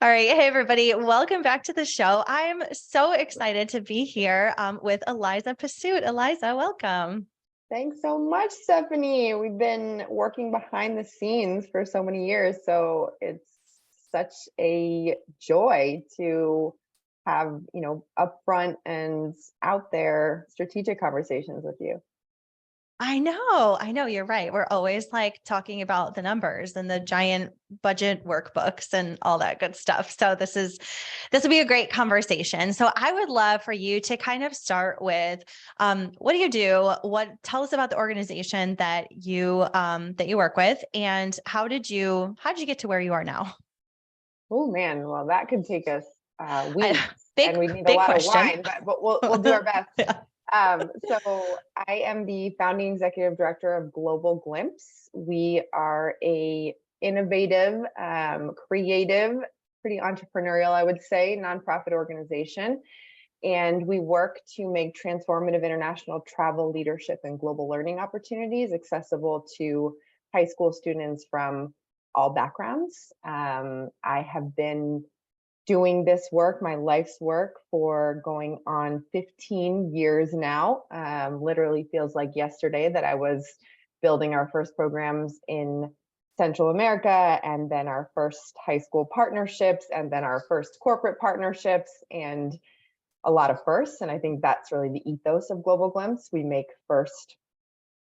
All right. Hey, everybody. Welcome back to the show. I'm so excited to be here with Eliza Pesuit. Eliza, welcome. Thanks so much, Stephanie. We've been working behind the scenes for so many years, so it's such a joy to have, upfront and out there strategic conversations with you. I know, you're right. We're always like talking about the numbers and the giant budget workbooks and all that good stuff. So this will be a great conversation. So I would love for you to kind of start with what do you do? Tell us about the organization that you work with, and how did you get to where you are now? Oh man, well that could take us I, weeks, big and we need a big lot of question. wine, but we'll do our best. Yeah. So I am the founding executive director of Global Glimpse. We are a innovative, creative, pretty entrepreneurial, I would say, nonprofit organization. And we work to make transformative international travel leadership and global learning opportunities accessible to high school students from all backgrounds. I have been doing this work, my life's work, for going on 15 years now. Literally feels like yesterday that I was building our first programs in Central America, and then our first high school partnerships, and then our first corporate partnerships, and a lot of firsts. And I think that's really the ethos of Global Glimpse. We make first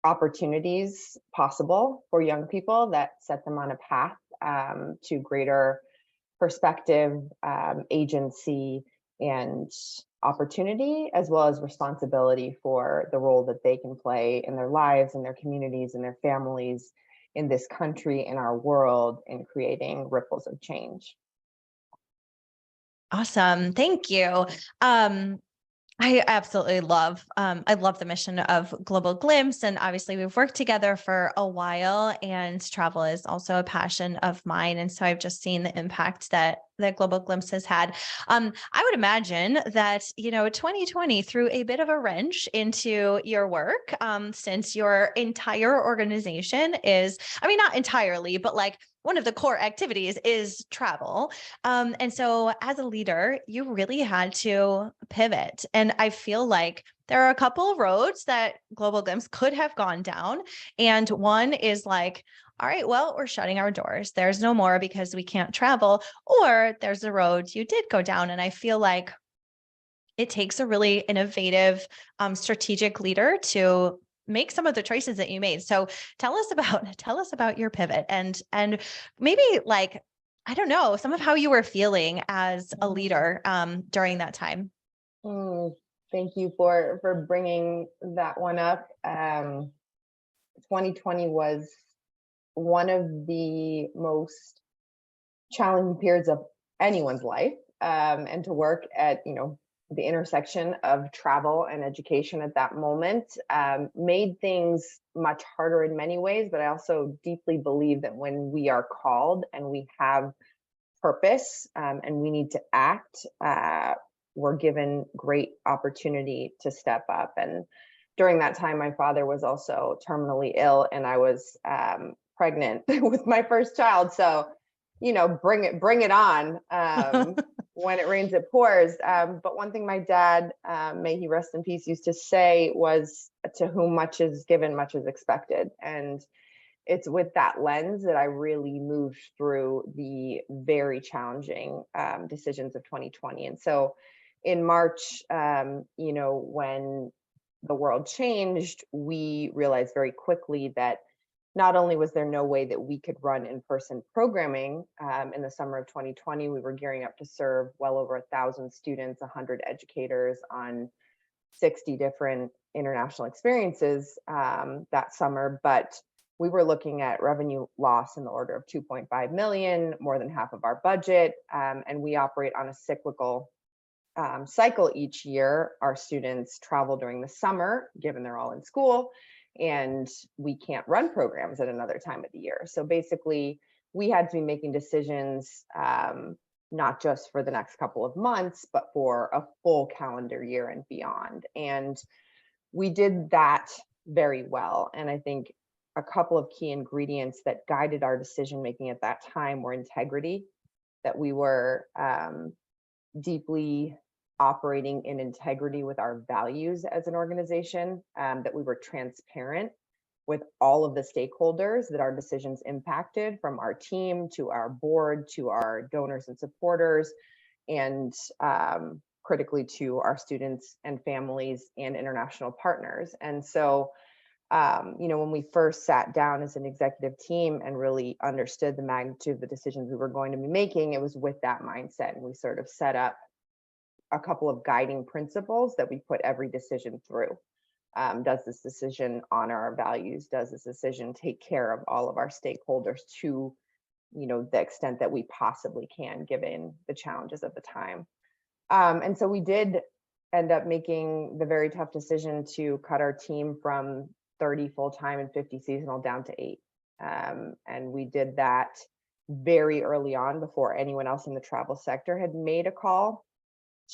opportunities possible for young people that set them on a path to greater perspective, agency, and opportunity, as well as responsibility for the role that they can play in their lives, in their communities, in their families, in this country, in our world, in creating ripples of change. Awesome. Thank you. Um, I absolutely I love the mission of Global Glimpse. And obviously we've worked together for a while, and travel is also a passion of mine. And so I've just seen the impact that Global Glimpse has had. I would imagine that, 2020 threw a bit of a wrench into your work, since your entire organization I mean, not entirely, but like one of the core activities is travel. And so as a leader, you really had to pivot. And I feel like there are a couple of roads that Global Glimpse could have gone down. And one is like, all right, well, we're shutting our doors. There's no more because we can't travel. Or there's a road you did go down. And I feel like it takes a really innovative, strategic leader to make some of the choices that you made. So tell us about your pivot, and maybe, like, I don't know, some of how you were feeling as a leader during that time. Mm, Thank you for bringing that one up. 2020 was one of the most challenging periods of anyone's life, and to work at the intersection of travel and education at that moment made things much harder in many ways. But I also deeply believe that when we are called and we have purpose, and we need to act, we're given great opportunity to step up. And during that time, my father was also terminally ill, and I was pregnant with my first child. So, bring it on. When it rains, it pours. But one thing my dad, may he rest in peace, used to say was, "To whom much is given, much is expected." And it's with that lens that I really moved through the very challenging decisions of 2020. And so in March, when the world changed, we realized very quickly that not only was there no way that we could run in-person programming in the summer of 2020, we were gearing up to serve well over 1,000 students, 100 educators on 60 different international experiences that summer, but we were looking at revenue loss in the order of 2.5 million, more than half of our budget, and we operate on a cyclical cycle each year. Our students travel during the summer, given they're all in school, and we can't run programs at another time of the year. So basically, we had to be making decisions, not just for the next couple of months, but for a full calendar year and beyond. And we did that very well. And I think a couple of key ingredients that guided our decision making at that time were integrity that we were deeply operating in integrity with our values as an organization, that we were transparent with all of the stakeholders that our decisions impacted, from our team to our board to our donors and supporters, and critically to our students and families and international partners. And so, when we first sat down as an executive team and really understood the magnitude of the decisions we were going to be making, it was with that mindset. And we sort of set up a couple of guiding principles that we put every decision through. Does this decision honor our values? Does this decision take care of all of our stakeholders to, the extent that we possibly can, given the challenges of the time? And so we did end up making the very tough decision to cut our team from 30 full-time and 50 seasonal down to 8. And we did that very early on, before anyone else in the travel sector had made a call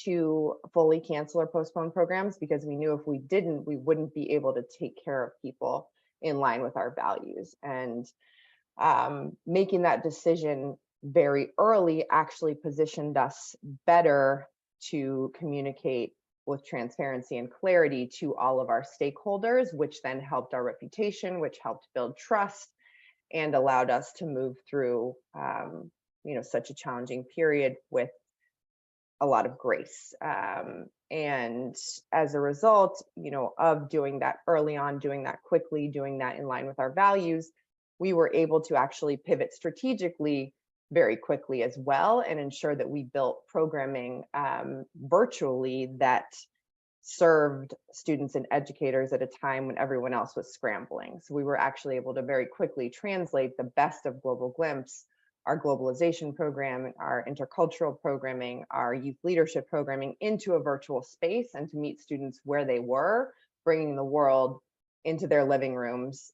to fully cancel or postpone programs, because we knew if we didn't, we wouldn't be able to take care of people in line with our values. And making that decision very early actually positioned us better to communicate with transparency and clarity to all of our stakeholders, which then helped our reputation, which helped build trust, and allowed us to move through such a challenging period with a lot of grace. And as a result, of doing that early on, doing that quickly, doing that in line with our values, we were able to actually pivot strategically very quickly as well, and ensure that we built programming virtually that served students and educators at a time when everyone else was scrambling. So we were actually able to very quickly translate the best of Global Glimpse, our globalization program, our intercultural programming, our youth leadership programming, into a virtual space, and to meet students where they were, bringing the world into their living rooms,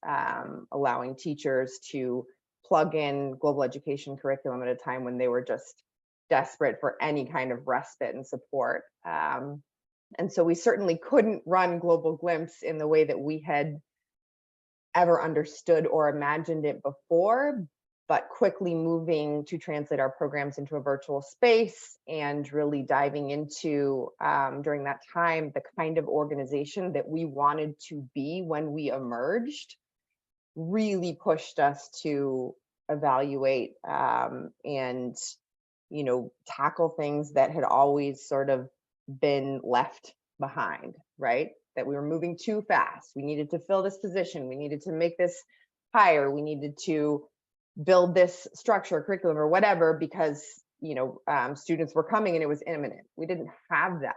allowing teachers to plug in global education curriculum at a time when they were just desperate for any kind of respite and support. And so we certainly couldn't run Global Glimpse in the way that we had ever understood or imagined it before, but quickly moving to translate our programs into a virtual space and really diving into, during that time, the kind of organization that we wanted to be when we emerged, really pushed us to evaluate and tackle things that had always sort of been left behind, right? That we were moving too fast. We needed to fill this position. We needed to make this hire. We needed to build this structure, curriculum, or whatever, because students were coming and it was imminent. We didn't have that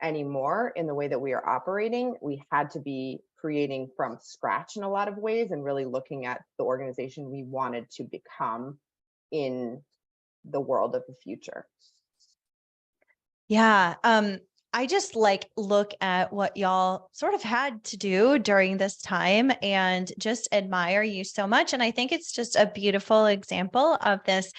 anymore in the way that we are operating. We had to be creating from scratch in a lot of ways, and really looking at the organization we wanted to become in the world of the future. Yeah. I just look at what y'all sort of had to do during this time and just admire you so much. And I think it's just a beautiful example of this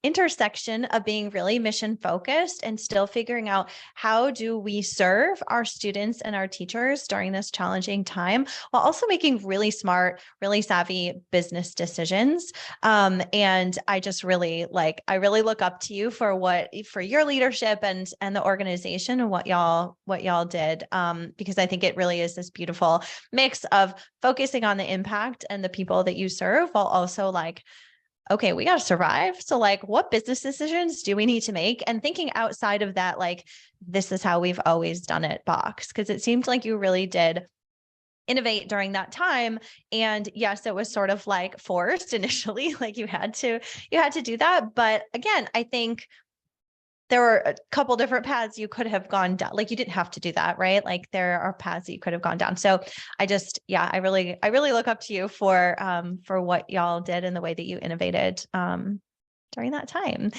intersection of being really mission focused and still figuring out how do we serve our students and our teachers during this challenging time, while also making really smart, really savvy business decisions. And I just really I really look up to you for your leadership and the organization and what y'all did, because I think it really is this beautiful mix of focusing on the impact and the people that you serve, while also okay, we got to survive. So what business decisions do we need to make? And thinking outside of that, this is how we've always done it box, because it seemed like you really did innovate during that time. And yes, it was sort of forced initially, you had to do that. But again, I think there were a couple different paths you could have gone down. You didn't have to do that, right? There are paths that you could have gone down. So I really look up to you for what y'all did and the way that you innovated during that time.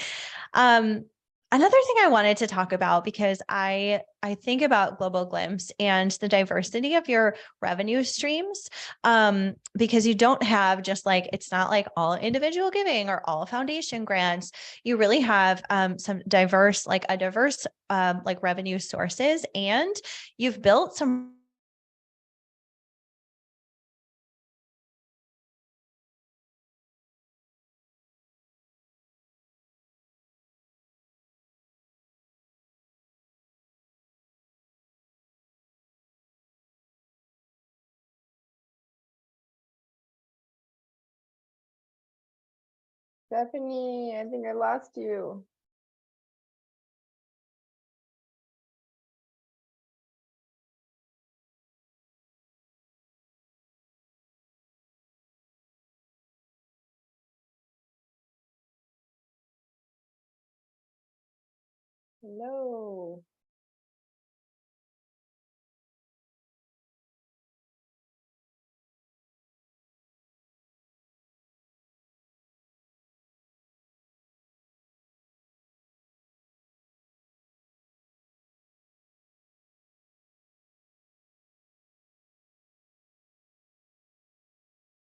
Another thing I wanted to talk about, because I think about Global Glimpse and the diversity of your revenue streams, because you don't have just it's not all individual giving or all foundation grants. You really have some diverse revenue sources, and you've built some Stephanie, I think I lost you. Hello.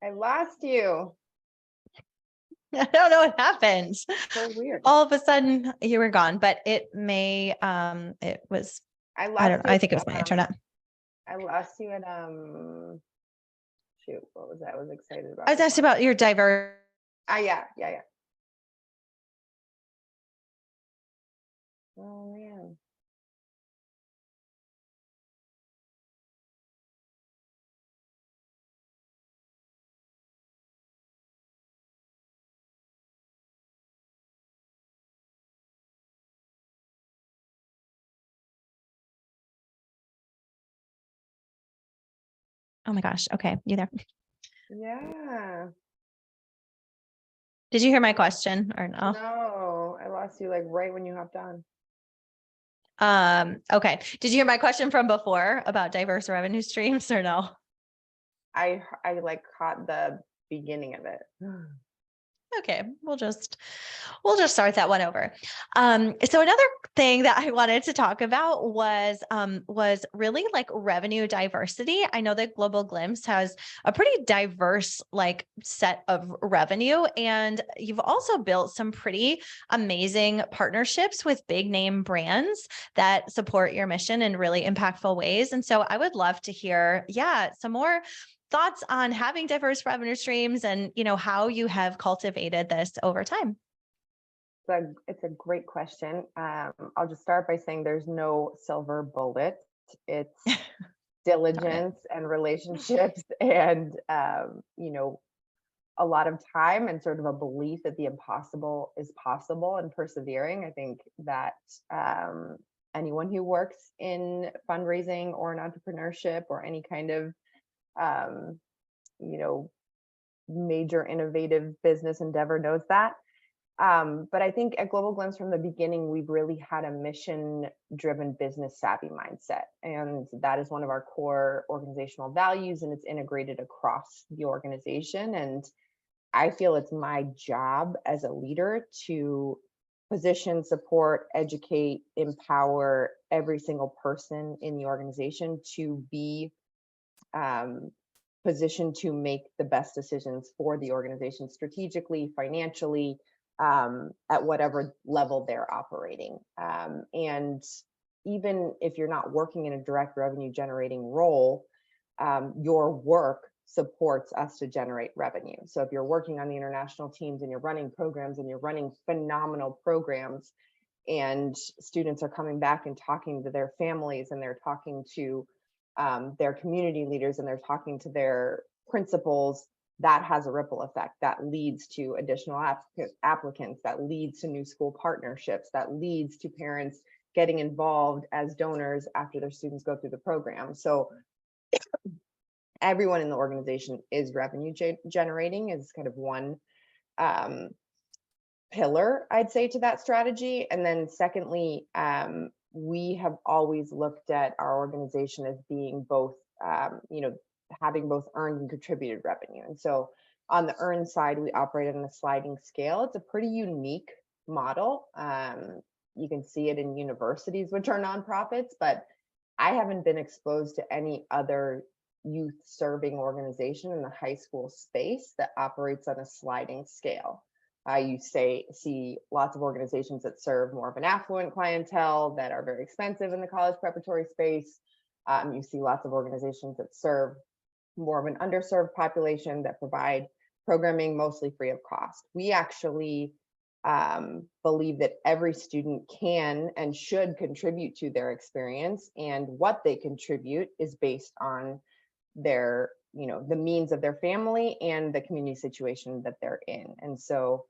I lost you. I don't know what happened. So weird. All of a sudden you were gone, but it may, it was, I I don't lost know. you. I think it was my internet. I lost you at shoot, what was that? I was excited about I was this asked one. about your diverse. Yeah. Oh man. Oh my gosh. Okay. You there? Yeah. Did you hear my question or no? No, I lost you like right when you hopped on. Okay. Did you hear my question from before about diverse revenue streams or no? I like caught the beginning of it. Okay, we'll just start that one over. So another thing that I wanted to talk about was really like revenue diversity. I know that Global Glimpse has a pretty diverse like set of revenue, and you've also built some pretty amazing partnerships with big name brands that support your mission in really impactful ways. And so I would love to hear, some more thoughts on having diverse revenue streams and, how you have cultivated this over time. It's a great question. I'll just start by saying there's no silver bullet. It's diligence and relationships and, a lot of time and sort of a belief that the impossible is possible and persevering. I think that anyone who works in fundraising or in entrepreneurship or any kind of, um, you know, major innovative business endeavor knows that. But I think at Global Glimpse from the beginning, we've really had a mission driven business savvy mindset. And that is one of our core organizational values, and it's integrated across the organization. And I feel it's my job as a leader to position, support, educate, empower every single person in the organization to be positioned to make the best decisions for the organization strategically, financially, at whatever level they're operating. And even if you're not working in a direct revenue generating role, your work supports us to generate revenue. So if you're working on the international teams and you're running programs and you're running phenomenal programs, and students are coming back and talking to their families and they're talking to their community leaders and they're talking to their principals, that has a ripple effect that leads to additional applicants, that leads to new school partnerships, that leads to parents getting involved as donors after their students go through the program. So everyone in the organization is revenue generating is kind of one pillar, I'd say, to that strategy. And then secondly, we have always looked at our organization as being both, having both earned and contributed revenue. And so on the earned side, we operate on a sliding scale. It's a pretty unique model. You can see it in universities, which are nonprofits, but I haven't been exposed to any other youth serving organization in the high school space that operates on a sliding scale. You see lots of organizations that serve more of an affluent clientele that are very expensive in the college preparatory space. You see lots of organizations that serve more of an underserved population that provide programming mostly free of cost. We actually believe that every student can and should contribute to their experience, and what they contribute is based on their, the means of their family and the community situation that they're in. And so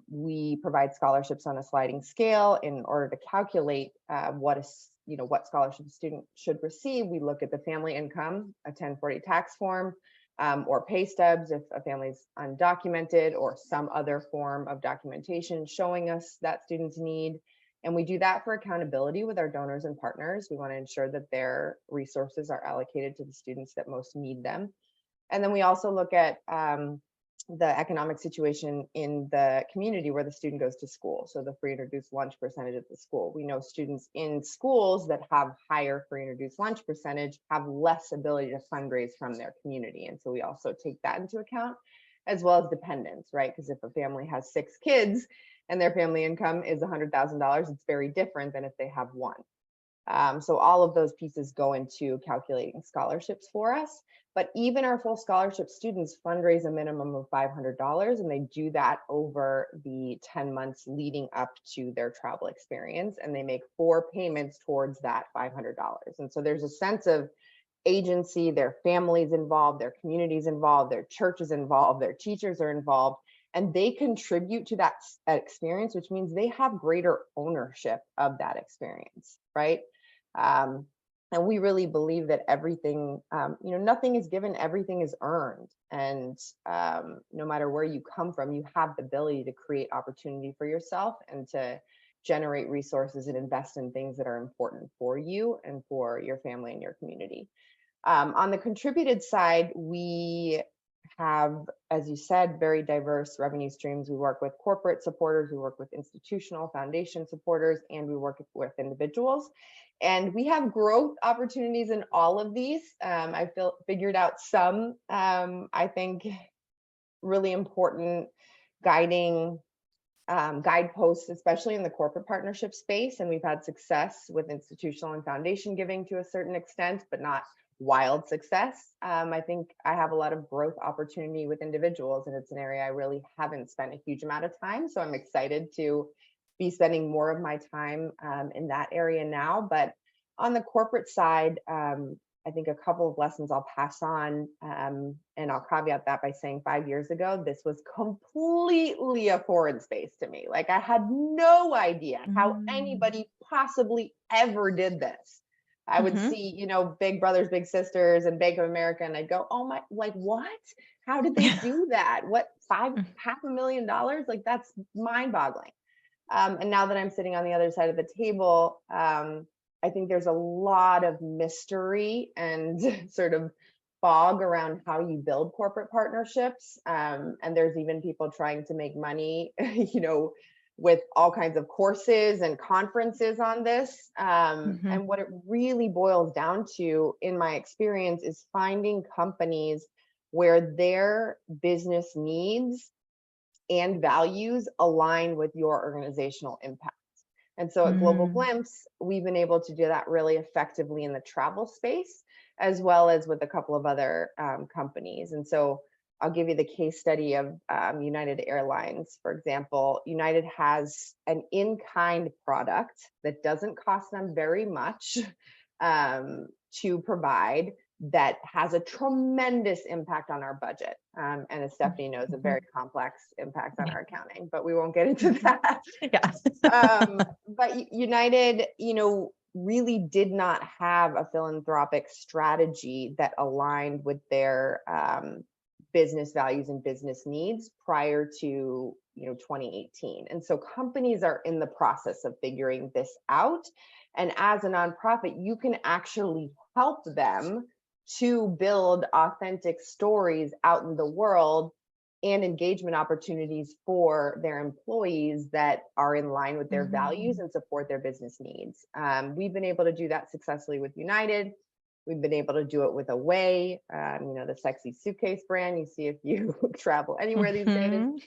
We provide scholarships on a sliding scale in order to calculate what scholarship a student should receive. We look at the family income, a 1040 tax form, or pay stubs if a family's undocumented, or some other form of documentation showing us that student's need. And we do that for accountability with our donors and partners. We want to ensure that their resources are allocated to the students that most need them. And then we also look at the economic situation in the community where the student goes to school. So the free and reduced lunch percentage at the school. We know students in schools that have higher free and reduced lunch percentage have less ability to fundraise from their community. And so we also take that into account, as well as dependents, right? Because if a family has 6 kids and their family income is $100,000, it's very different than if they have one. So all of those pieces go into calculating scholarships for us. But even our full scholarship students fundraise a minimum of $500, and they do that over the 10 months leading up to their travel experience. And they make 4 payments towards that $500. And so there's a sense of agency, their families involved, their communities involved, their churches involved, their teachers are involved, and they contribute to that experience, which means they have greater ownership of that experience, right? And we really believe that everything, nothing is given, everything is earned. And no matter where you come from, you have the ability to create opportunity for yourself and to generate resources and invest in things that are important for you and for your family and your community. On the contributed side, we have, as you said, very diverse revenue streams. We work with corporate supporters, we work with institutional foundation supporters, and we work with individuals. And we have growth opportunities in all of these. I figured out some, I think, really important guiding guideposts, especially in the corporate partnership space. And we've had success with institutional and foundation giving to a certain extent, but not wild success. I think I have a lot of growth opportunity with individuals, and it's an area I really haven't spent a huge amount of time. So I'm excited to be spending more of my time in that area now. But on the corporate side, I think a couple of lessons I'll pass on, and I'll caveat that by saying 5 years ago, this was completely a foreign space to me. Like, I had no idea how anybody possibly ever did this. I would see, Big Brothers, Big Sisters and Bank of America, and I'd go, oh my, like, what? How did they do that? What, $500,000? Like, that's mind boggling. And now that I'm sitting on the other side of the table, I think there's a lot of mystery and sort of fog around how you build corporate partnerships. And there's even people trying to make money, with all kinds of courses and conferences on this. And what it really boils down to, in my experience, is finding companies where their business needs and values align with your organizational impact. And so at Global Glimpse, we've been able to do that really effectively in the travel space, as well as with a couple of other companies. And so I'll give you the case study of United Airlines, for example. United has an in-kind product that doesn't cost them very much to provide, that has a tremendous impact on our budget. And as Stephanie knows, a very complex impact on our accounting, but we won't get into that. But United, really did not have a philanthropic strategy that aligned with their business values and business needs prior to 2018. And so companies are in the process of figuring this out. And as a nonprofit, you can actually help them to build authentic stories out in the world and engagement opportunities for their employees that are in line with their values and support their business needs. We've been able to do that successfully with United. We've been able to do it with Away, the sexy suitcase brand you see if you travel anywhere these days.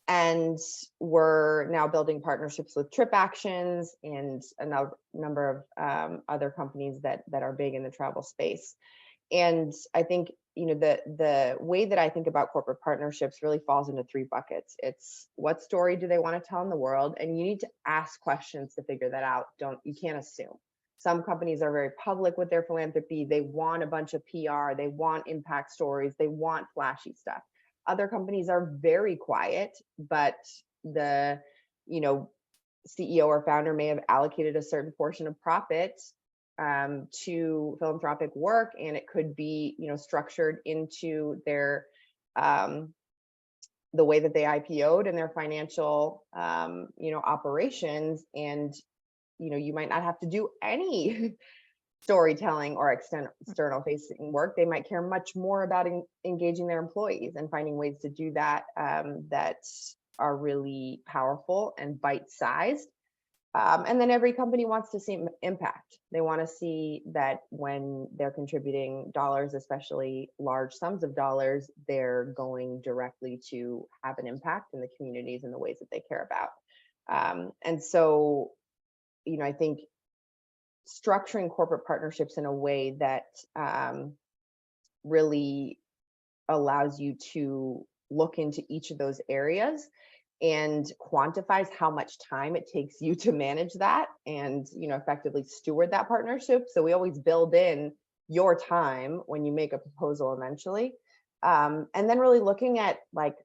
And we're now building partnerships with Trip Actions and a number of other companies that are big in the travel space. And I think, the way that I think about corporate partnerships really falls into 3 buckets. It's, what story do they want to tell in the world? And you need to ask questions to figure that out. You can't assume. Some companies are very public with their philanthropy. They want a bunch of PR. They want impact stories. They want flashy stuff. Other companies are very quiet, but the, you know, CEO or founder may have allocated a certain portion of profit to philanthropic work, and it could be, you know, structured into their the way that they IPO'd and their financial, you know, operations. And, you know, you might not have to do any storytelling or external facing work. They might care much more about engaging their employees and finding ways to do that that are really powerful and bite sized. And then every company wants to see impact. They want to see that when they're contributing dollars, especially large sums of dollars, they're going directly to have an impact in the communities and the ways that they care about. And so, you know, I think structuring corporate partnerships in a way that really allows you to look into each of those areas and quantifies how much time it takes you to manage that and, you know, effectively steward that partnership. So we always build in your time when you make a proposal eventually. And then really looking at like,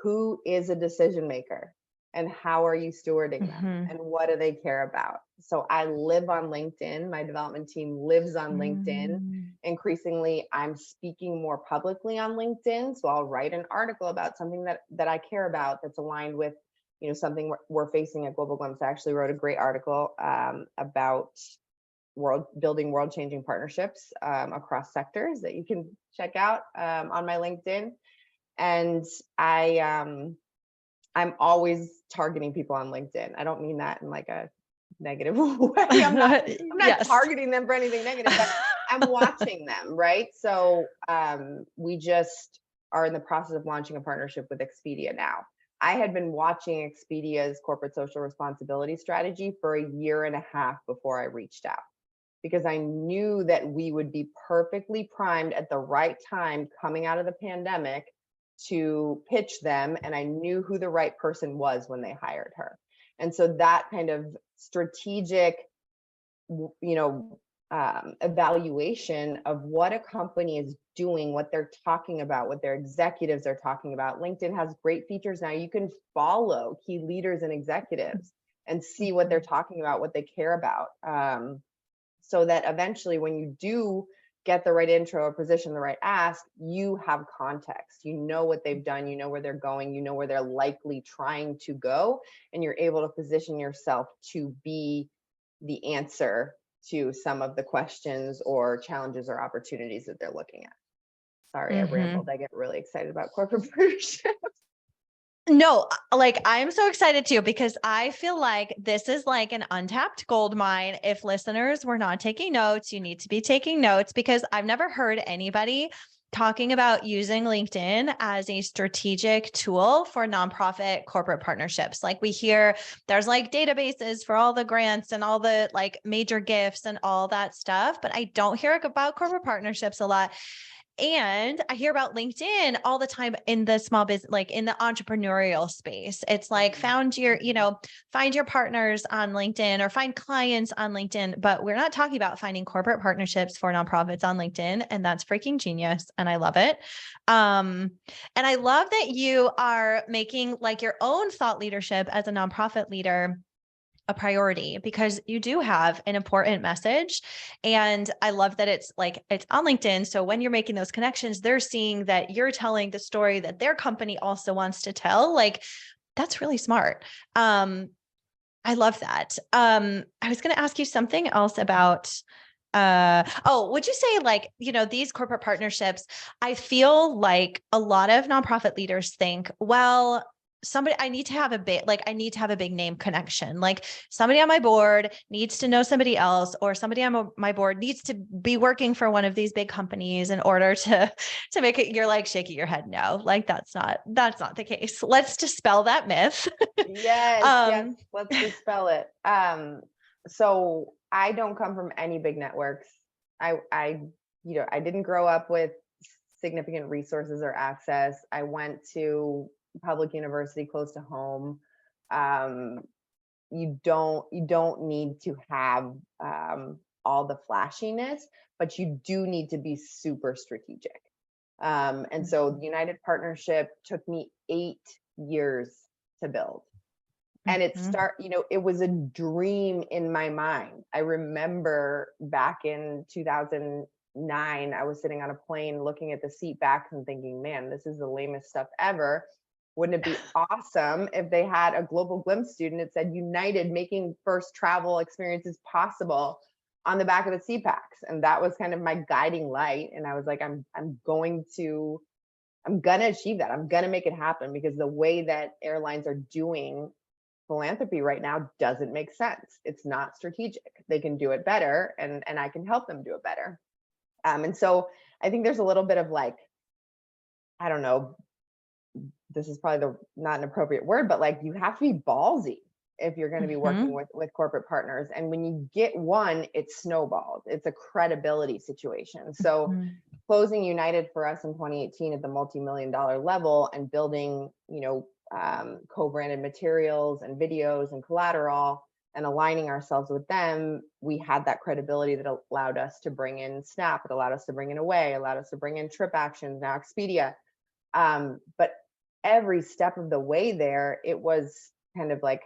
who is a decision maker and how are you stewarding them and what do they care about? So I live on LinkedIn. My development team lives on LinkedIn. Increasingly, I'm speaking more publicly on LinkedIn. So I'll write an article about something that I care about that's aligned with, you know, something we're facing at Global Glimpse. I actually wrote a great article about building world-changing partnerships across sectors that you can check out on my LinkedIn. And I'm always targeting people on LinkedIn. I don't mean that in like a negative way. I'm not Yes. targeting them for anything negative, but I'm watching them, right? So we just are in the process of launching a partnership with Expedia now. I had been watching Expedia's corporate social responsibility strategy for a year and a half before I reached out, because I knew that we would be perfectly primed at the right time coming out of the pandemic to pitch them. And I knew who the right person was when they hired her. And so that kind of strategic, you know, evaluation of what a company is doing, what they're talking about, what their executives are talking about. LinkedIn has great features now. You can follow key leaders and executives and see what they're talking about, what they care about. So that eventually when you do get the right intro or position, the right ask, you have context. You know what they've done, you know where they're going, you know where they're likely trying to go, and you're able to position yourself to be the answer to some of the questions or challenges or opportunities that they're looking at. Sorry, I rambled. I get really excited about corporate partnership. No, like I'm so excited too, because I feel like this is like an untapped gold mine. If listeners were not taking notes, you need to be taking notes, because I've never heard anybody talking about using LinkedIn as a strategic tool for nonprofit corporate partnerships. Like we hear there's like databases for all the grants and all the like major gifts and all that stuff, but I don't hear about corporate partnerships a lot. And I hear about LinkedIn all the time in the small business, like in the entrepreneurial space. It's like find your partners on LinkedIn or find clients on LinkedIn, but we're not talking about finding corporate partnerships for nonprofits on LinkedIn. And that's freaking genius. And I love it. And I love that you are making like your own thought leadership as a nonprofit leader a priority, because you do have an important message. And I love that it's on LinkedIn. So when you're making those connections, they're seeing that you're telling the story that their company also wants to tell. Like, that's really smart. I love that. I was going to ask you something else about, would you say like, these corporate partnerships, I feel like a lot of nonprofit leaders think, well, I need to have a big name connection. Like somebody on my board needs to know somebody else, or somebody on my board needs to be working for one of these big companies in order to make it. You're like shaking your head. No, like that's not the case. Let's dispel that myth. Yes, let's dispel it. So I don't come from any big networks. I didn't grow up with significant resources or access. I went to public university close to home. You don't need to have all the flashiness, but you do need to be super strategic. And so the United partnership took me 8 years to build. And it was a dream in my mind. I remember back in 2009, I was sitting on a plane looking at the seat backs and thinking, man, this is the lamest stuff ever. Wouldn't it be awesome if they had a global glimpse student that said United making first travel experiences possible on the back of the seat packs? And that was kind of my guiding light. And I was like, I'm gonna achieve that. I'm gonna make it happen, because the way that airlines are doing philanthropy right now doesn't make sense. It's not strategic. They can do it better, and I can help them do it better. And so I think there's a little bit of like, I don't know, this is probably not an appropriate word, but like, you have to be ballsy if you're going to be working with corporate partners. And when you get one, it snowballs. It's a credibility situation. So closing United for us in 2018 at the multi-million-dollar level and building, co-branded materials and videos and collateral and aligning ourselves with them, we had that credibility that allowed us to bring in Snap. It allowed us to bring in Away, allowed us to bring in Trip Actions, now Expedia. But every step of the way there, it was kind of like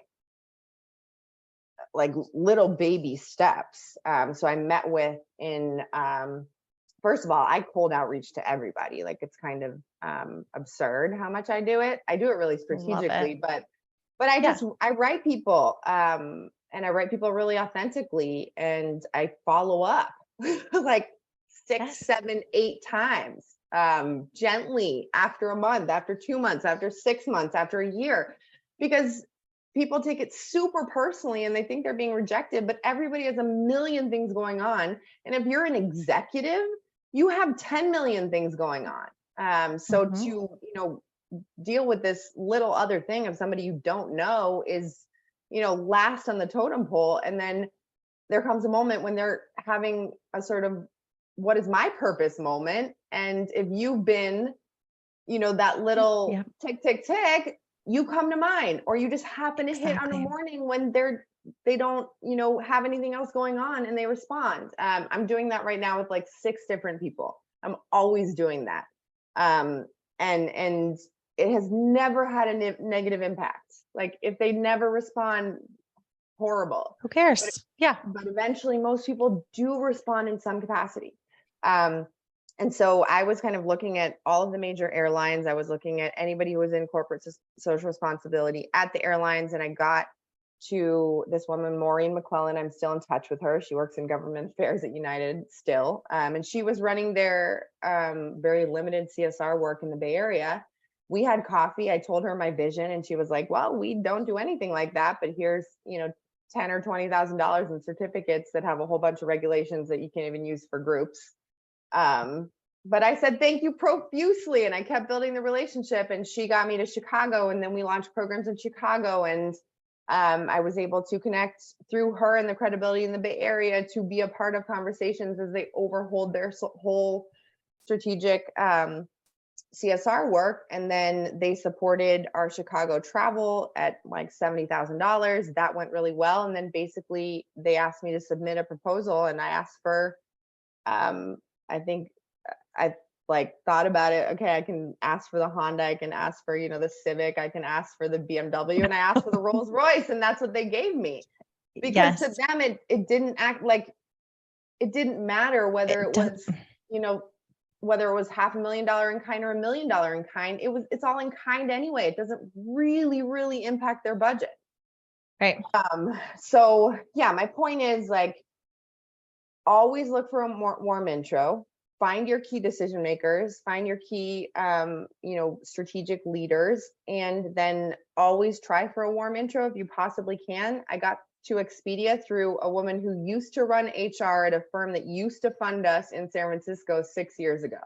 little baby steps. So I met with first of all, I cold outreach to everybody. Like, it's kind of absurd how much I do it. I do it really strategically, but I write people, and I write people really authentically, and I follow up like 6, 7, 8 times, gently, after a month, after 2 months, after 6 months, after a year, because people take it super personally and they think they're being rejected, but everybody has a million things going on. And if you're an executive, you have 10 million things going on. So to, deal with this little other thing of somebody you don't know is, last on the totem pole. And then there comes a moment when they're having a sort of, what is my purpose moment? And if you've been, that little tick, tick, tick, you come to mind, or you just happen to hit on a morning when they don't, have anything else going on, and they respond. I'm doing that right now with like 6 different people. I'm always doing that. And it has never had a negative impact. Like, if they never respond, horrible. Who cares? But eventually most people do respond in some capacity. And so I was kind of looking at all of the major airlines. I was looking at anybody who was in corporate social responsibility at the airlines. And I got to this woman, Maureen McClellan. I'm still in touch with her. She works in government affairs at United still. And she was running their very limited CSR work in the Bay Area. We had coffee. I told her my vision, and she was like, well, we don't do anything like that, but here's, $10,000 or $20,000 in certificates that have a whole bunch of regulations that you can't even use for groups. But I said, thank you profusely. And I kept building the relationship, and she got me to Chicago, and then we launched programs in Chicago. And I was able to connect through her and the credibility in the Bay Area to be a part of conversations as they overhauled their whole strategic CSR work. And then they supported our Chicago travel at like $70,000. That went really well. And then basically they asked me to submit a proposal, and I asked for, I think I thought about it. Okay, I can ask for the Honda, I can ask for, the Civic, I can ask for the BMW, and I asked for the Rolls Royce, and that's what they gave me. Because to them, it didn't act like, it didn't matter whether it was, whether it was $500,000 in kind or $1 million in kind. It's all in kind anyway. It doesn't really impact their budget. Right. So yeah, my point is, like, always look for a warm intro. Find your key decision makers, find your key, strategic leaders, and then always try for a warm intro if you possibly can. I got to Expedia through a woman who used to run HR at a firm that used to fund us in San Francisco 6 years ago.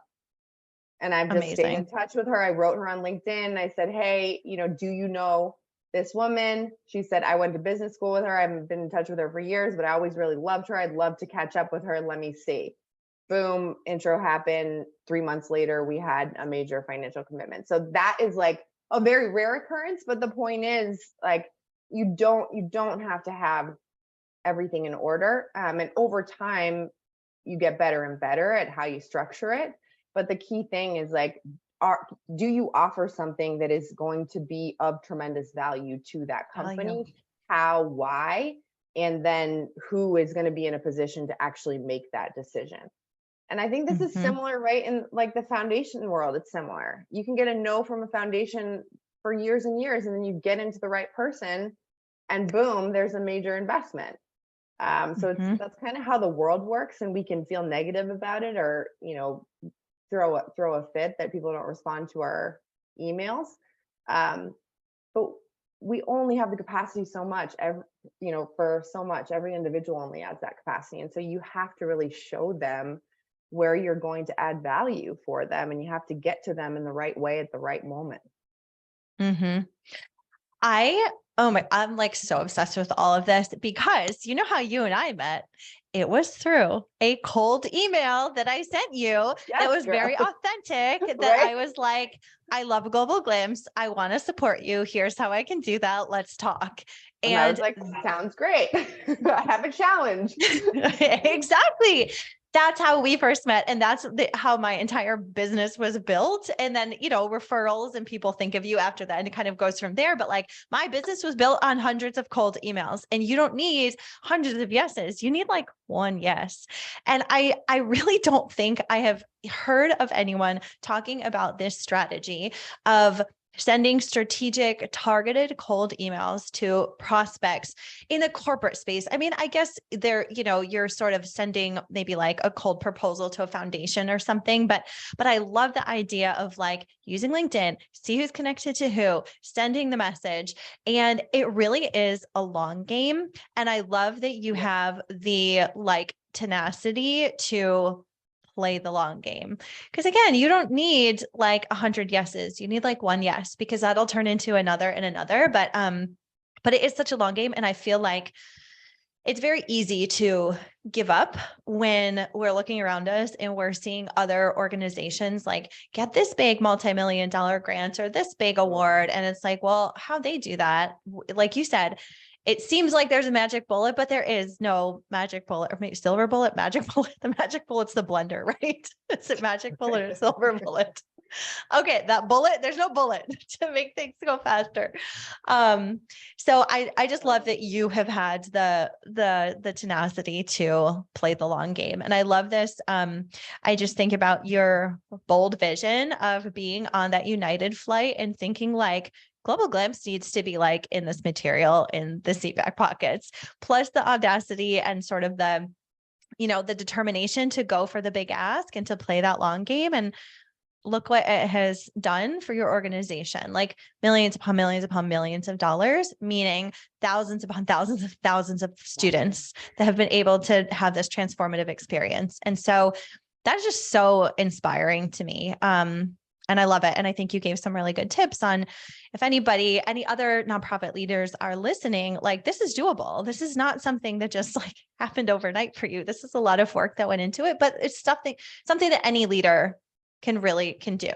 And I've just stayed in touch with her. I wrote her on LinkedIn. I said, hey, do you know this woman? She said, I went to business school with her. I haven't been in touch with her for years, but I always really loved her. I'd love to catch up with her. Let me see. Boom, intro happened. 3 months later, we had a major financial commitment. So that is like a very rare occurrence. But the point is, like, you don't have to have everything in order. And over time, you get better and better at how you structure it. But the key thing is like, do you offer something that is going to be of tremendous value to that Value. company? How, why, and then who is going to be in a position to actually make that decision? And I think this is Mhm. similar, right? In like the foundation world, it's similar. You can get a no from a foundation for years and years, and then you get into the right person, and boom, there's a major investment. So it's Mhm. that's kind of how the world works, and we can feel negative about it, or throw a fit that people don't respond to our emails. Um, but we only have the capacity so much. For so much, every individual only has that capacity, and so you have to really show them where you're going to add value for them, and you have to get to them in the right way at the right moment. Mhm. I'm like so obsessed with all of this because you know how you and I met? It was through a cold email that I sent you that Yes, was girl. very authentic, that Right? I was like, I love Global Glimpse. I want to support you. Here's how I can do that. Let's talk. And I was And like, sounds great. I have a challenge. exactly. That's how we first met. And that's how my entire business was built. And then, referrals and people think of you after that. And it kind of goes from there. But like my business was built on hundreds of cold emails, and you don't need hundreds of yeses. You need like one yes. And I really don't think I have heard of anyone talking about this strategy of sending strategic, targeted cold emails to prospects in the corporate space. I mean, I guess you're sort of sending maybe like a cold proposal to a foundation or something, but I love the idea of like using LinkedIn, see who's connected to who, sending the message. And it really is a long game. And I love that you Yep. have the like tenacity to play the long game. Because again, you don't need like 100 yeses. You need like one yes, because that'll turn into another and another. But it is such a long game. And I feel like it's very easy to give up when we're looking around us and we're seeing other organizations like get this big multi-million dollar grant or this big award. And it's like, well, how they do that? Like you said, it seems like there's a magic bullet, but there is no magic bullet, or maybe silver bullet, magic bullet. The magic bullet's the blender, right? Is it magic bullet or silver bullet? Okay, that bullet, there's no bullet to make things go faster. So I just love that you have had the tenacity to play the long game. And I love this. I just think about your bold vision of being on that United flight and thinking like Global Glimpse needs to be like in this material in the seat back pockets, plus the audacity and sort of the determination to go for the big ask and to play that long game. And look what it has done for your organization, like millions upon millions of dollars, meaning thousands upon thousands of students that have been able to have this transformative experience. And so that's just so inspiring to me. And I love it. And I think you gave some really good tips on if any other nonprofit leaders are listening, like this is doable. This is not something that just like happened overnight for you. This is a lot of work that went into it, but it's something that any leader can do.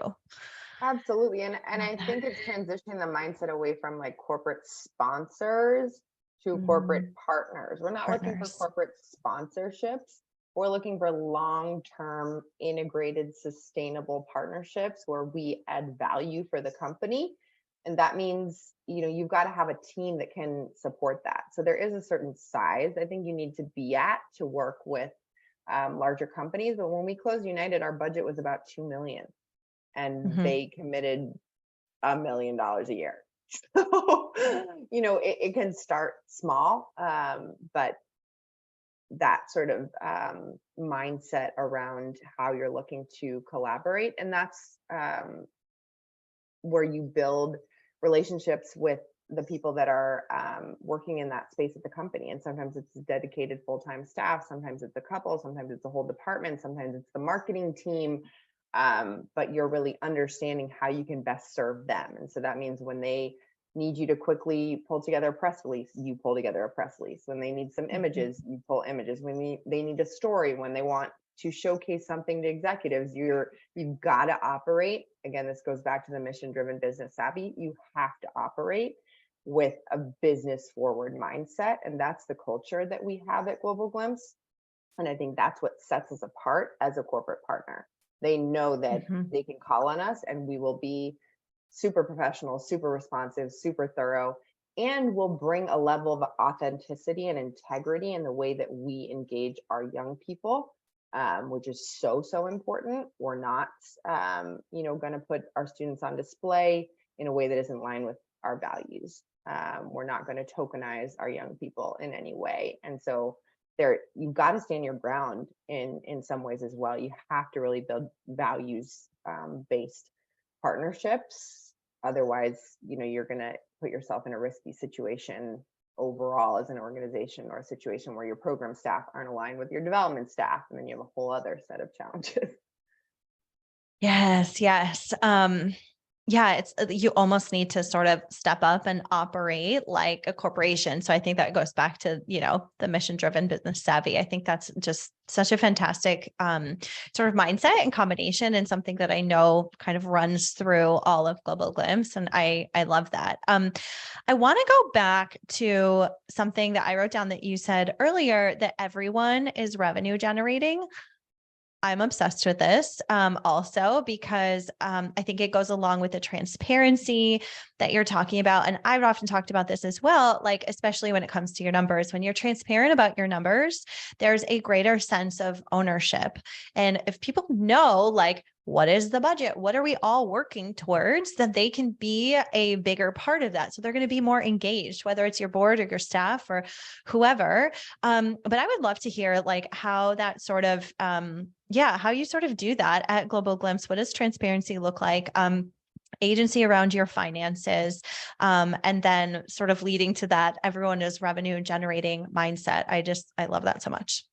Absolutely. And I think it's transitioning the mindset away from like corporate sponsors to corporate Mm, partners. We're not looking for partners. corporate sponsorships. We're looking for long-term integrated sustainable partnerships where we add value for the company. And that means, you've got to have a team that can support that. So there is a certain size I think you need to be at to work with larger companies. But when we closed United, our budget was about 2 million, and Mhm. they committed $1 million a year. So, it can start small, but that sort of mindset around how you're looking to collaborate. And that's where you build relationships with the people that are working in that space at the company. And sometimes it's dedicated full-time staff, sometimes it's a couple, sometimes it's a whole department, sometimes it's the marketing team. But you're really understanding how you can best serve them. And so that means when they need you to quickly pull together a press release, you pull together a press release. When they need some Mhm. images, you pull images. When they need a story, when they want to showcase something to executives, you've got to operate. Again, this goes back to the mission-driven business savvy. You have to operate with a business forward mindset. And that's the culture that we have at Global Glimpse. And I think that's what sets us apart as a corporate partner, They know that Mhm. they can call on us and we will be super professional, super responsive, super thorough, and will bring a level of authenticity and integrity in the way that we engage our young people, which is so important. We're not, going to put our students on display in a way that isn't in line with our values. We're not going to tokenize our young people in any way. And so you've got to stand your ground in some ways as well. You have to really build values based partnerships. Otherwise, you're going to put yourself in a risky situation overall as an organization, or a situation where your program staff aren't aligned with your development staff, and then you have a whole other set of challenges. Yes, yes. Yeah, it's you almost need to sort of step up and operate like a corporation. So I think that goes back to, the mission-driven business savvy. I think that's just such a fantastic sort of mindset and combination, and something that I know kind of runs through all of Global Glimpse. And I love that. I want to go back to something that I wrote down that you said earlier, that everyone is revenue generating. I'm obsessed with this also because I think it goes along with the transparency that you're talking about. And I've often talked about this as well, like, especially when it comes to your numbers. When you're transparent about your numbers, there's a greater sense of ownership. And if people know, like, what is the budget? What are we all working towards? Then they can be a bigger part of that. So they're going to be more engaged, whether it's your board or your staff or whoever. But I would love to hear like how that sort of, how you sort of do that at Global Glimpse. What does transparency look like? Agency around your finances, and then sort of leading to that everyone is revenue generating mindset. I love that so much.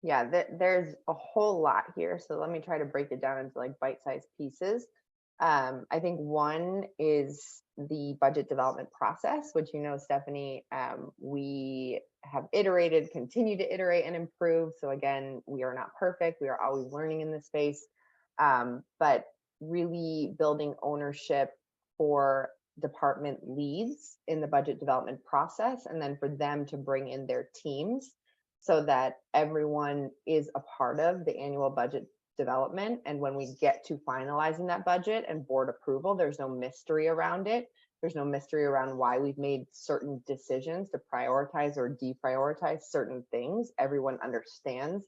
Yeah, there's a whole lot here. So let me try to break it down into like bite-sized pieces. I think one is the budget development process, which, Stephanie, we have iterated, continue to iterate and improve. So again, we are not perfect. We are always learning in this space, but really building ownership for department leads in the budget development process, and then for them to bring in their teams so that everyone is a part of the annual budget development. And when we get to finalizing that budget and board approval, there's no mystery around it. There's no mystery around why we've made certain decisions to prioritize or deprioritize certain things. Everyone understands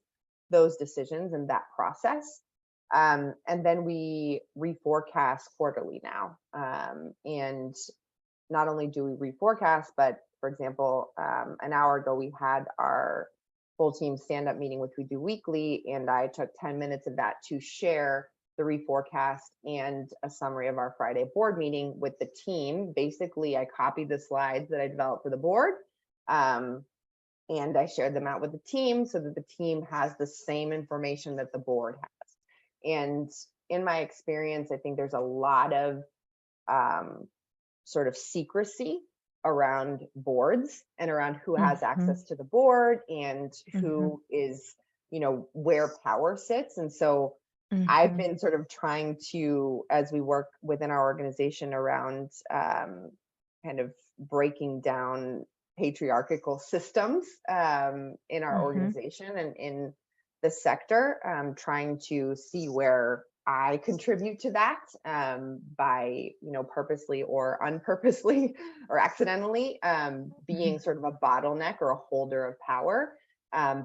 those decisions and that process. And then we reforecast quarterly now. And not only do we reforecast, but for example, an hour ago, we had our full team stand-up meeting, which we do weekly, and I took 10 minutes of that to share the reforecast and a summary of our Friday board meeting with the team. Basically, I copied the slides that I developed for the board, and I shared them out with the team so that the team has the same information that the board has. And in my experience, I think there's a lot of sort of secrecy around boards and around who has access to the board and who is, where power sits. And so I've been sort of trying to, as we work within our organization around kind of breaking down patriarchal systems in our organization and in the sector, trying to see where I contribute to that by, purposely or unpurposely or accidentally being sort of a bottleneck or a holder of power,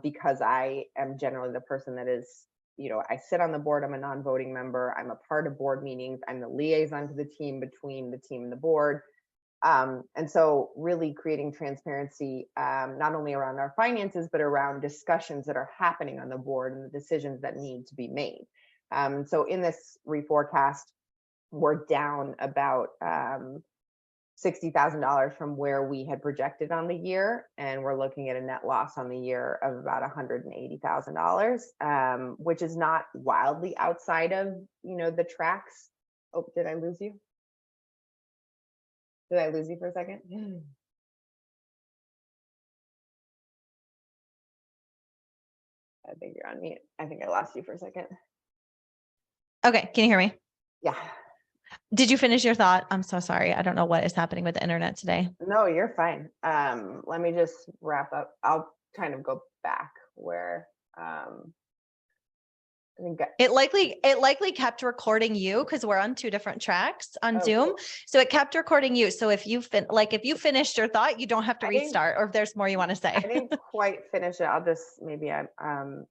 because I am generally the person that is, I sit on the board. I'm a non-voting member. I'm a part of board meetings. I'm the liaison to the team between the team and the board. And so really creating transparency, not only around our finances, but around discussions that are happening on the board and the decisions that need to be made. So in this reforecast, we're down about $60,000 from where we had projected on the year, and we're looking at a net loss on the year of about $180,000, which is not wildly outside of the tracks. Oh, did I lose you? Did I lose you for a second? I think you're on mute. I think I lost you for a second. Okay. Can you hear me? Yeah. Did you finish your thought? I'm so sorry. I don't know what is happening with the internet today. No, you're fine. Let me just wrap up. I'll kind of go back where I think It likely kept recording you because we're on two different tracks on Zoom. cool. So it kept recording you. So if you if you finished your thought, you don't have to restart, or if there's more you want to say. I didn't quite finish it. I'll just, maybe I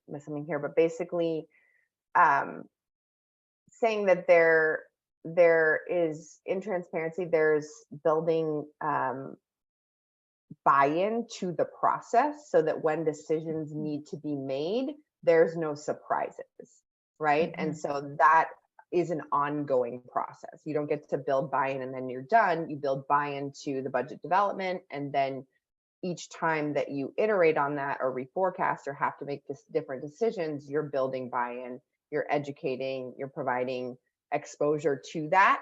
miss something here, but basically um, saying that there is, in transparency, there's building buy-in to the process so that when decisions need to be made, there's no surprises, right? And so that is an ongoing process. You don't get to build buy-in and then you're done. You build buy-in to the budget development, and then each time that you iterate on that or reforecast or have to make this different decisions, you're building buy-in, you're educating, you're providing exposure to that,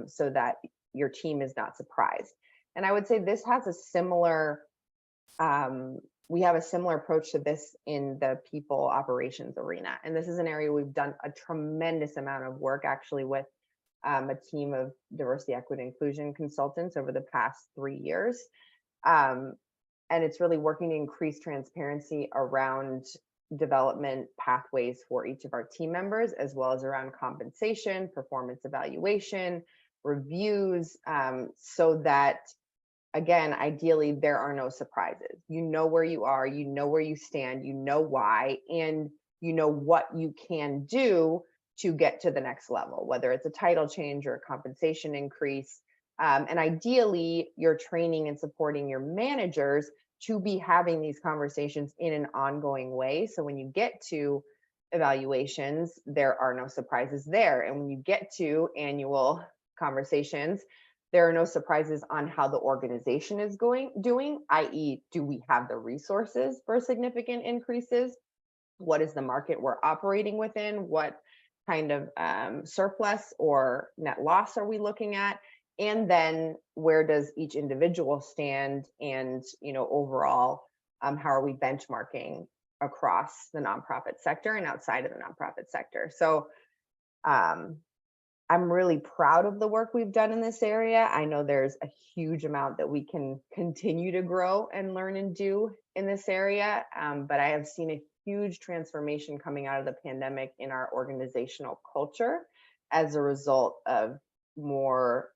so that your team is not surprised. And I would say this has a similar, we have a similar approach to this in the people operations arena. And this is an area we've done a tremendous amount of work actually with a team of diversity, equity, inclusion consultants over the past 3 years. And it's really working to increase transparency around development pathways for each of our team members, as well as around compensation, performance evaluation, reviews, so that, again, ideally, there are no surprises. You know where you are, you know where you stand, you know why, and you know what you can do to get to the next level, whether it's a title change or a compensation increase. And ideally, you're training and supporting your managers to be having these conversations in an ongoing way. So when you get to evaluations, there are no surprises there. And when you get to annual conversations, there are no surprises on how the organization is doing, i.e., do we have the resources for significant increases? What is the market we're operating within? What kind of surplus or net loss are we looking at? And then where does each individual stand? And, overall, how are we benchmarking across the nonprofit sector and outside of the nonprofit sector? So I'm really proud of the work we've done in this area. I know there's a huge amount that we can continue to grow and learn and do in this area. But I have seen a huge transformation coming out of the pandemic in our organizational culture as a result of more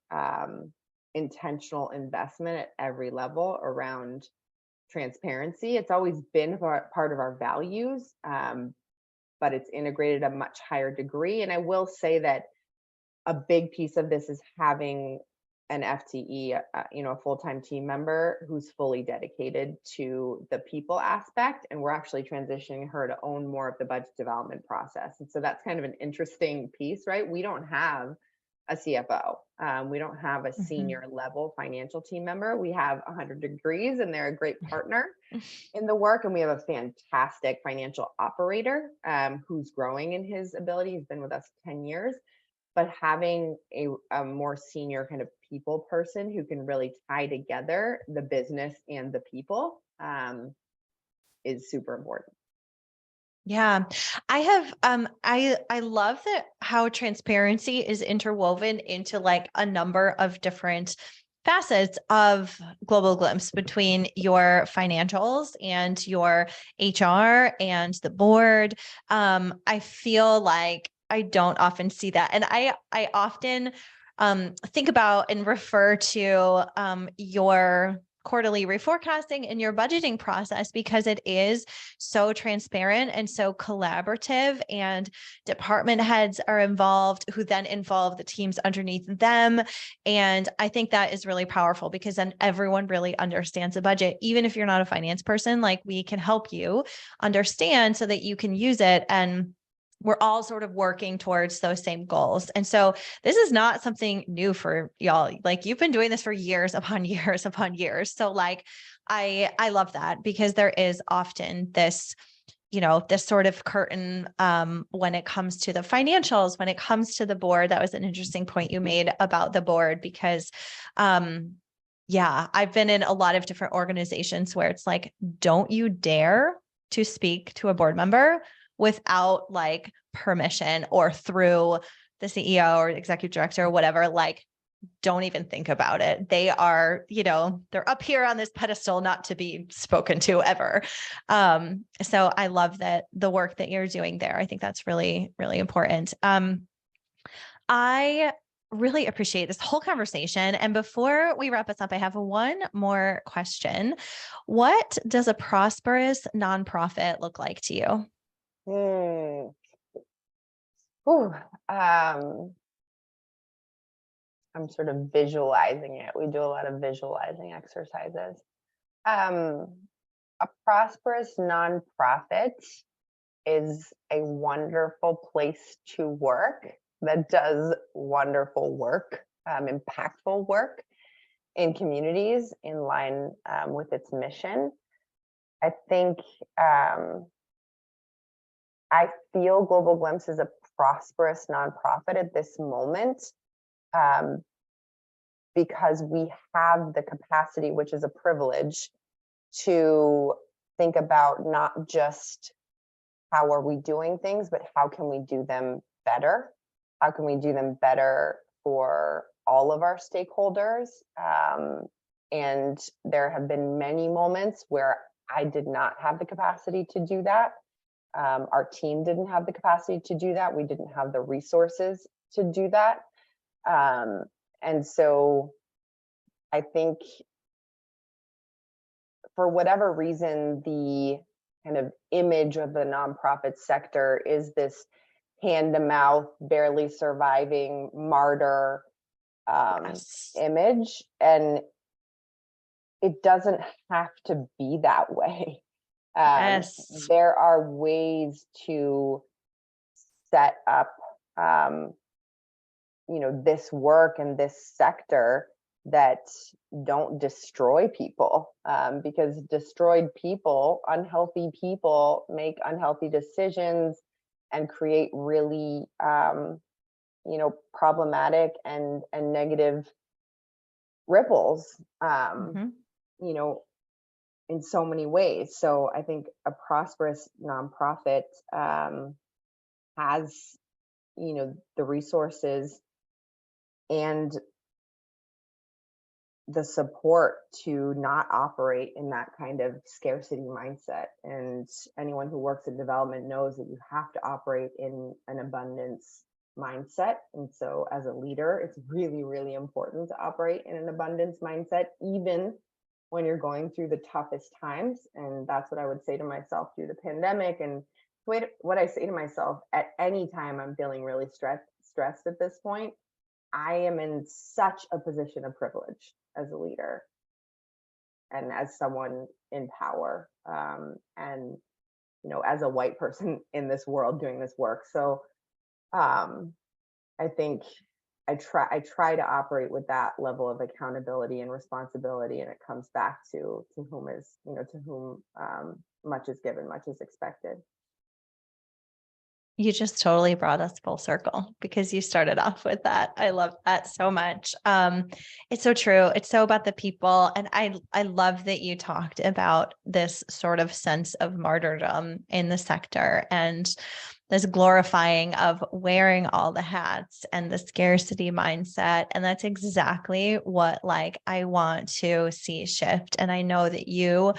intentional investment at every level around transparency. It's always been part of our values, but it's integrated at a much higher degree. And I will say that a big piece of this is having an FTE, a full-time team member who's fully dedicated to the people aspect. And we're actually transitioning her to own more of the budget development process. And so that's kind of an interesting piece, right? We don't have a CFO. We don't have a senior level financial team member. We have 100 degrees and they're a great partner in the work. And we have a fantastic financial operator who's growing in his ability. He's been with us 10 years. But having a more senior kind of people person who can really tie together the business and the people is super important. Yeah, I have, I love that how transparency is interwoven into like a number of different facets of Global Glimpse, between your financials and your HR and the board. I feel like I don't often see that. And I often think about and refer to your quarterly reforecasting and your budgeting process, because it is so transparent and so collaborative, and department heads are involved who then involve the teams underneath them. And I think that is really powerful, because then everyone really understands the budget. Even if you're not a finance person, like, we can help you understand so that you can use it, and we're all sort of working towards those same goals. And so this is not something new for y'all. Like, you've been doing this for years upon years upon years. So like, I love that, because there is often this, this sort of curtain when it comes to the financials, when it comes to the board. That was an interesting point you made about the board, because I've been in a lot of different organizations where it's like, don't you dare to speak to a board member without like permission, or through the CEO or executive director or whatever. Like, don't even think about it. They are, they're up here on this pedestal, not to be spoken to ever. So I love that the work that you're doing there. I think that's really, really important. I really appreciate this whole conversation. And before we wrap us up, I have one more question. What does a prosperous nonprofit look like to you? Hmm. Ooh, I'm sort of visualizing it. We do a lot of visualizing exercises. Um, a prosperous nonprofit is a wonderful place to work that does wonderful work, impactful work in communities in line with its mission. I think I feel Global Glimpse is a prosperous nonprofit at this moment, um, because we have the capacity, which is a privilege, to think about not just how are we doing things, but how can we do them better? How can we do them better for all of our stakeholders? And there have been many moments where I did not have the capacity to do that. Our team didn't have the capacity to do that. We didn't have the resources to do that. And so I think for whatever reason, the kind of image of the nonprofit sector is this hand to mouth, barely surviving martyr Yes. image. And it doesn't have to be that way. Yes. There are ways to set up, this work and this sector that don't destroy people, because destroyed people, unhealthy people make unhealthy decisions and create really, problematic and negative ripples, Mhm. you know, in so many ways. So I think a prosperous nonprofit has, the resources and the support to not operate in that kind of scarcity mindset. And anyone who works in development knows that you have to operate in an abundance mindset. And so as a leader, it's really, really important to operate in an abundance mindset, even when you're going through the toughest times. And that's what I would say to myself through the pandemic. And what I say to myself at any time I'm feeling really stressed at this point, I am in such a position of privilege as a leader and as someone in power, and as a white person in this world doing this work. So I think I try to operate with that level of accountability and responsibility, and it comes back to whom is to whom much is given, much is expected. You just totally brought us full circle because you started off with that. I love that so much. It's so true. It's so about the people. And I love that you talked about this sort of sense of martyrdom in the sector and this glorifying of wearing all the hats and the scarcity mindset. And that's exactly what I want to see shift. And I know that you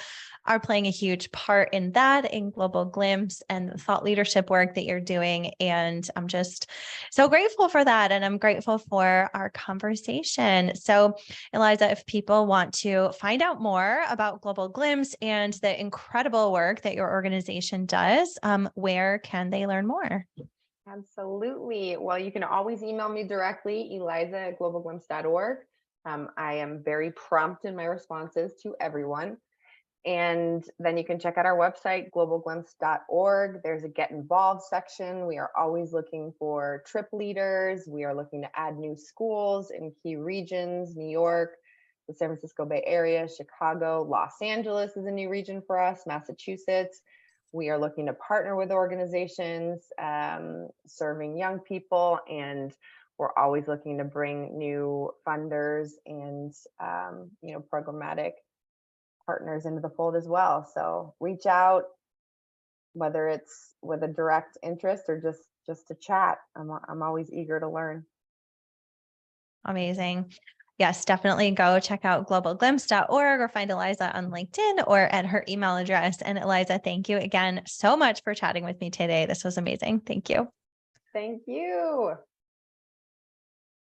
are playing a huge part in that, in Global Glimpse and the thought leadership work that you're doing. And I'm just so grateful for that. And I'm grateful for our conversation. So, Eliza, if people want to find out more about Global Glimpse and the incredible work that your organization does, where can they learn more? Absolutely. Well, you can always email me directly, eliza@globalglimpse.org. I am very prompt in my responses to everyone. And then you can check out our website, globalglimpse.org. There's a get involved section. We are always looking for trip leaders. We are looking to add new schools in key regions, New York, the San Francisco Bay Area, Chicago, Los Angeles is a new region for us, Massachusetts. We are looking to partner with organizations serving young people, and we're always looking to bring new funders and programmatic partners into the fold as well. So reach out, whether it's with a direct interest or just to chat. I'm always eager to learn. Amazing. Yes, definitely go check out globalglimpse.org or find Eliza on LinkedIn or at her email address. And Eliza, thank you again so much for chatting with me today. This was amazing. Thank you. Thank you.